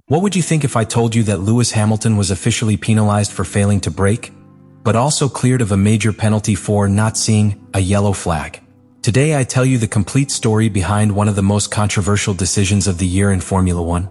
What would you think if I told you that Lewis Hamilton was officially penalized for failing to brake, but also cleared of a major penalty for not seeing a yellow flag? Today I tell you the complete story behind one of the most controversial decisions of the year in Formula One.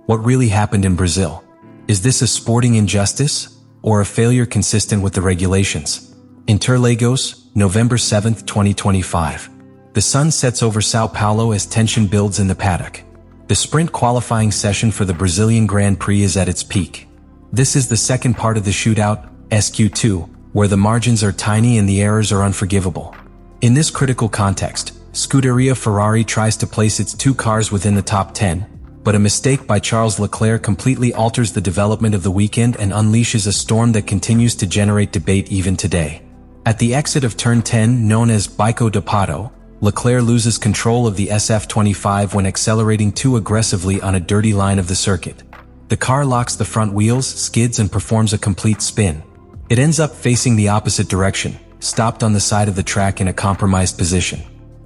What really happened in Brazil? Is this a sporting injustice, or a failure consistent with the regulations? Interlagos, November 7, 2025. The sun sets over Sao Paulo as tension builds in the paddock. The sprint qualifying session for the Brazilian Grand Prix is at its peak. This is the second part of the shootout, SQ2, where the margins are tiny and the errors are unforgivable. In this critical context, Scuderia Ferrari tries to place its two cars within the top 10, but a mistake by Charles Leclerc completely alters the development of the weekend and unleashes a storm that continues to generate debate even today. At the exit of turn 10, known as Bico de Pato, Leclerc loses control of the SF25 when accelerating too aggressively on a dirty line of the circuit. The car locks the front wheels, skids, and performs a complete spin. It ends up facing the opposite direction, stopped on the side of the track in a compromised position.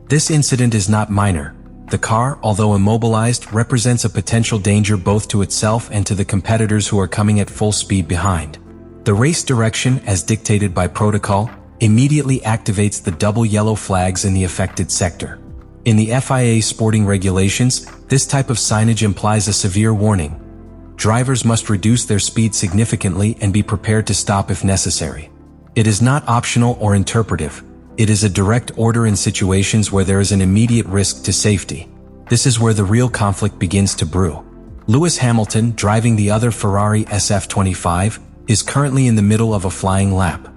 This incident is not minor. The car, although immobilized, represents a potential danger both to itself and to the competitors who are coming at full speed behind. The race direction, as dictated by protocol, immediately activates the double yellow flags in the affected sector. In the FIA sporting regulations, this type of signage implies a severe warning. Drivers must reduce their speed significantly and be prepared to stop if necessary. It is not optional or interpretive. It is a direct order in situations where there is an immediate risk to safety. This is where the real conflict begins to brew. Lewis Hamilton, driving the other Ferrari SF25, is currently in the middle of a flying lap.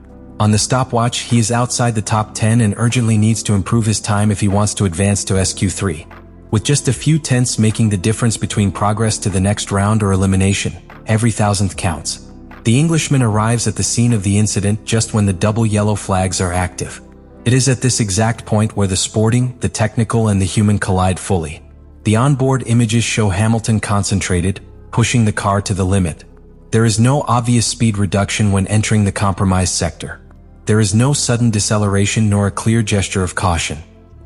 On the stopwatch, he is outside the top 10 and urgently needs to improve his time if he wants to advance to SQ3. With just a few tenths making the difference between progress to the next round or elimination, every thousandth counts. The Englishman arrives at the scene of the incident just when the double yellow flags are active. It is at this exact point where the sporting, the technical, and the human collide fully. The onboard images show Hamilton concentrated, pushing the car to the limit. There is no obvious speed reduction when entering the compromised sector. There is no sudden deceleration nor a clear gesture of caution.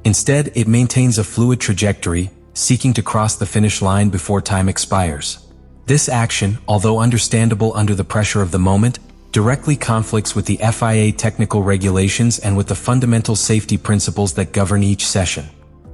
Instead, it maintains a fluid trajectory, seeking to cross the finish line before time expires. This action, although understandable under the pressure of the moment, directly conflicts with the FIA technical regulations and with the fundamental safety principles that govern each session.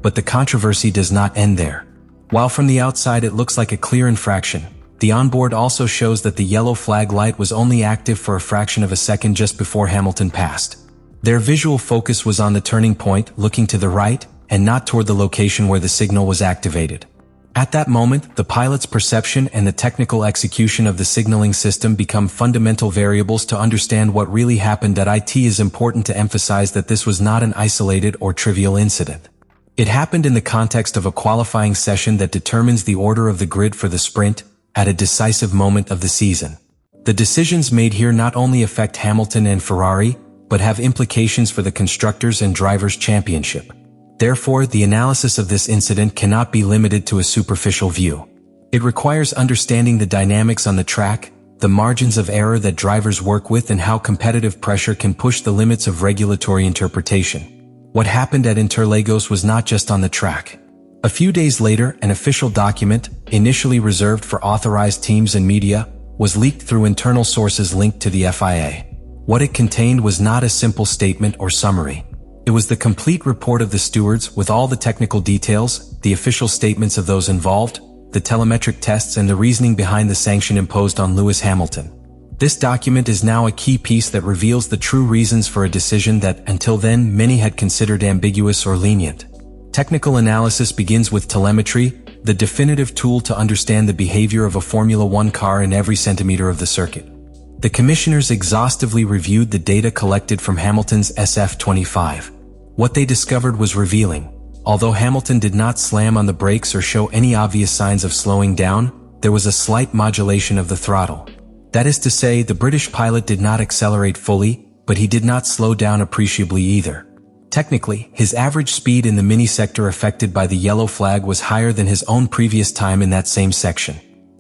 But the controversy does not end there. While from the outside it looks like a clear infraction, the onboard also shows that the yellow flag light was only active for a fraction of a second just before Hamilton passed. Their visual focus was on the turning point, looking to the right, and not toward the location where the signal was activated. At that moment, the pilot's perception and the technical execution of the signaling system become fundamental variables to understand what really happened. It is important to emphasize that this was not an isolated or trivial incident. It happened in the context of a qualifying session that determines the order of the grid for the sprint, at a decisive moment of the season. The decisions made here not only affect Hamilton and Ferrari, but have implications for the Constructors' and Drivers' Championship. Therefore, the analysis of this incident cannot be limited to a superficial view. It requires understanding the dynamics on the track, the margins of error that drivers work with, and how competitive pressure can push the limits of regulatory interpretation. What happened at Interlagos was not just on the track. A few days later, an official document, initially reserved for authorized teams and media, was leaked through internal sources linked to the FIA. What it contained was not a simple statement or summary. It was the complete report of the stewards with all the technical details, the official statements of those involved, the telemetric tests, and the reasoning behind the sanction imposed on Lewis Hamilton. This document is now a key piece that reveals the true reasons for a decision that, until then, many had considered ambiguous or lenient. Technical analysis begins with telemetry, the definitive tool to understand the behavior of a Formula One car in every centimeter of the circuit. The commissioners exhaustively reviewed the data collected from Hamilton's SF25. What they discovered was revealing. Although Hamilton did not slam on the brakes or show any obvious signs of slowing down, there was a slight modulation of the throttle. That is to say, the British pilot did not accelerate fully, but he did not slow down appreciably either. Technically, his average speed in the mini-sector affected by the yellow flag was higher than his own previous time in that same section.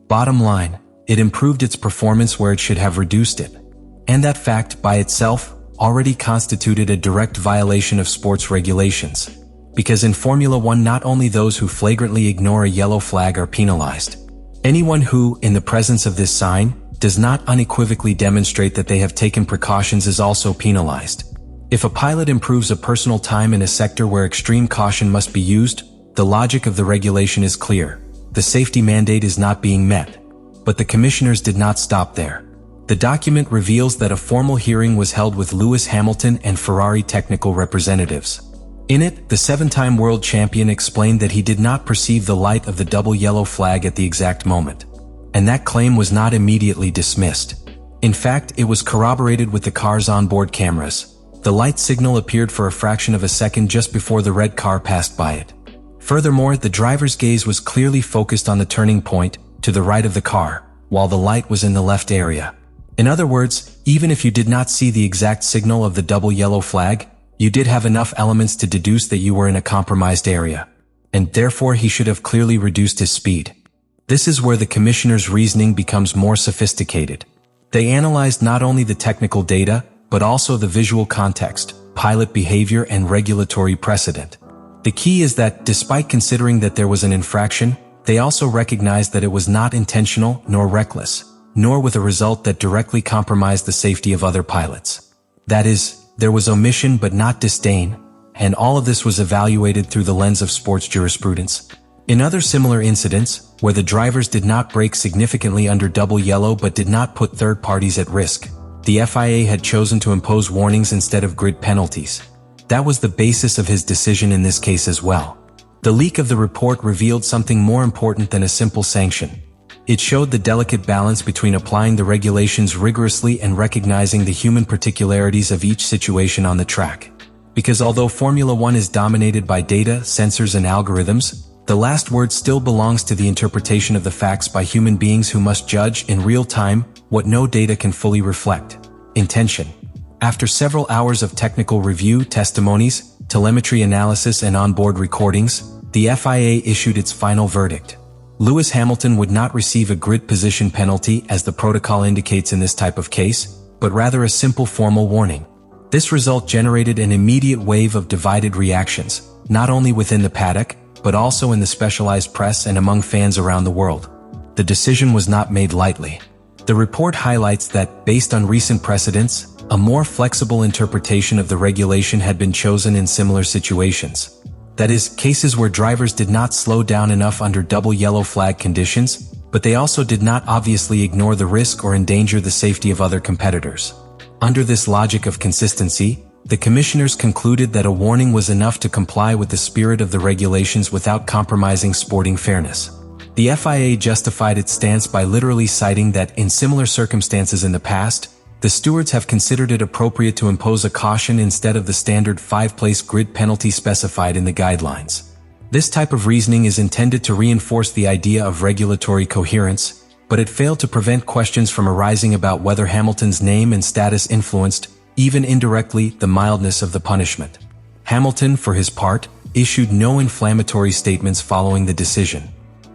Bottom line, it improved its performance where it should have reduced it. And that fact, by itself, already constituted a direct violation of sports regulations. Because in Formula One, not only those who flagrantly ignore a yellow flag are penalized. Anyone who, in the presence of this sign, does not unequivocally demonstrate that they have taken precautions is also penalized. If a pilot improves a personal time in a sector where extreme caution must be used, the logic of the regulation is clear. The safety mandate is not being met. But the commissioners did not stop there. The document reveals that a formal hearing was held with Lewis Hamilton and Ferrari technical representatives. In it, the 7-time world champion explained that he did not perceive the light of the double yellow flag at the exact moment. And that claim was not immediately dismissed. In fact, it was corroborated with the car's onboard cameras. The light signal appeared for a fraction of a second just before the red car passed by it. Furthermore, the driver's gaze was clearly focused on the turning point, to the right of the car, while the light was in the left area. In other words, even if you did not see the exact signal of the double yellow flag, you did have enough elements to deduce that you were in a compromised area. And therefore he should have clearly reduced his speed. This is where the commissioner's reasoning becomes more sophisticated. They analyzed not only the technical data, but also the visual context, pilot behavior, and regulatory precedent. The key is that, despite considering that there was an infraction, they also recognized that it was not intentional nor reckless, nor with a result that directly compromised the safety of other pilots. That is, there was omission but not disdain, and all of this was evaluated through the lens of sports jurisprudence. In other similar incidents, where the drivers did not brake significantly under double yellow but did not put third parties at risk, the FIA had chosen to impose warnings instead of grid penalties. That was the basis of his decision in this case as well. The leak of the report revealed something more important than a simple sanction. It showed the delicate balance between applying the regulations rigorously and recognizing the human particularities of each situation on the track. Because although Formula One is dominated by data, sensors, and algorithms, the last word still belongs to the interpretation of the facts by human beings who must judge in real time what no data can fully reflect: intention. After several hours of technical review, testimonies, telemetry analysis, and onboard recordings, the FIA issued its final verdict. Lewis Hamilton would not receive a grid position penalty as the protocol indicates in this type of case, but rather a simple formal warning. This result generated an immediate wave of divided reactions, not only within the paddock, but also in the specialized press and among fans around the world. The decision was not made lightly. The report highlights that, based on recent precedents, a more flexible interpretation of the regulation had been chosen in similar situations. That is, cases where drivers did not slow down enough under double yellow flag conditions, but they also did not obviously ignore the risk or endanger the safety of other competitors. Under this logic of consistency, the commissioners concluded that a warning was enough to comply with the spirit of the regulations without compromising sporting fairness. The FIA justified its stance by literally citing that, in similar circumstances in the past, the stewards have considered it appropriate to impose a caution instead of the standard 5-place grid penalty specified in the guidelines. This type of reasoning is intended to reinforce the idea of regulatory coherence, but it failed to prevent questions from arising about whether Hamilton's name and status influenced, even indirectly, the mildness of the punishment. Hamilton, for his part, issued no inflammatory statements following the decision.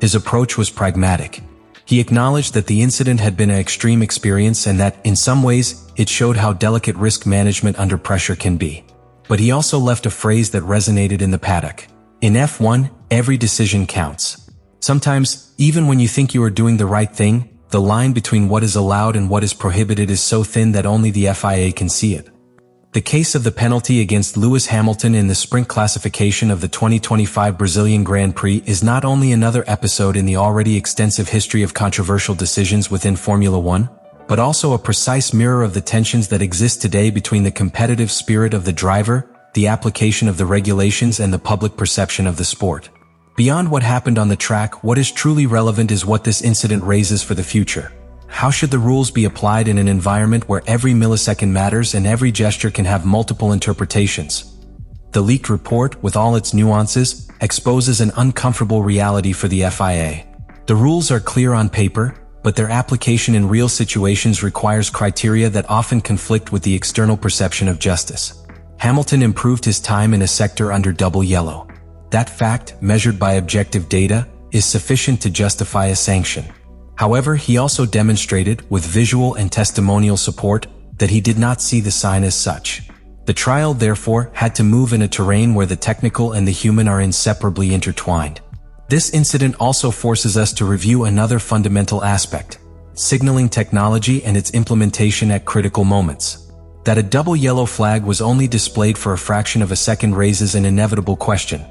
His approach was pragmatic. He acknowledged that the incident had been an extreme experience and that, in some ways, it showed how delicate risk management under pressure can be. But he also left a phrase that resonated in the paddock. In F1, every decision counts. Sometimes, even when you think you are doing the right thing, the line between what is allowed and what is prohibited is so thin that only the FIA can see it. The case of the penalty against Lewis Hamilton in the sprint classification of the 2025 Brazilian Grand Prix is not only another episode in the already extensive history of controversial decisions within Formula One, but also a precise mirror of the tensions that exist today between the competitive spirit of the driver, the application of the regulations, and the public perception of the sport. Beyond what happened on the track, what is truly relevant is what this incident raises for the future. How should the rules be applied in an environment where every millisecond matters and every gesture can have multiple interpretations? The leaked report, with all its nuances, exposes an uncomfortable reality for the FIA. The rules are clear on paper, but their application in real situations requires criteria that often conflict with the external perception of justice. Hamilton improved his time in a sector under double yellow. That fact, measured by objective data, is sufficient to justify a sanction. However, he also demonstrated, with visual and testimonial support, that he did not see the sign as such. The trial, therefore, had to move in a terrain where the technical and the human are inseparably intertwined. This incident also forces us to review another fundamental aspect: signaling technology and its implementation at critical moments. That a double yellow flag was only displayed for a fraction of a second raises an inevitable question.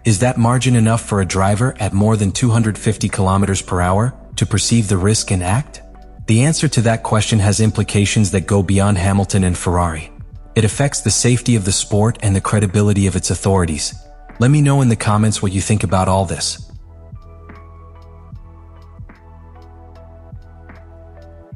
Is that margin enough for a driver at more than 250 kilometers per hour to perceive the risk and act? The answer to that question has implications that go beyond Hamilton and Ferrari. It affects the safety of the sport and the credibility of its authorities. Let me know in the comments what you think about all this.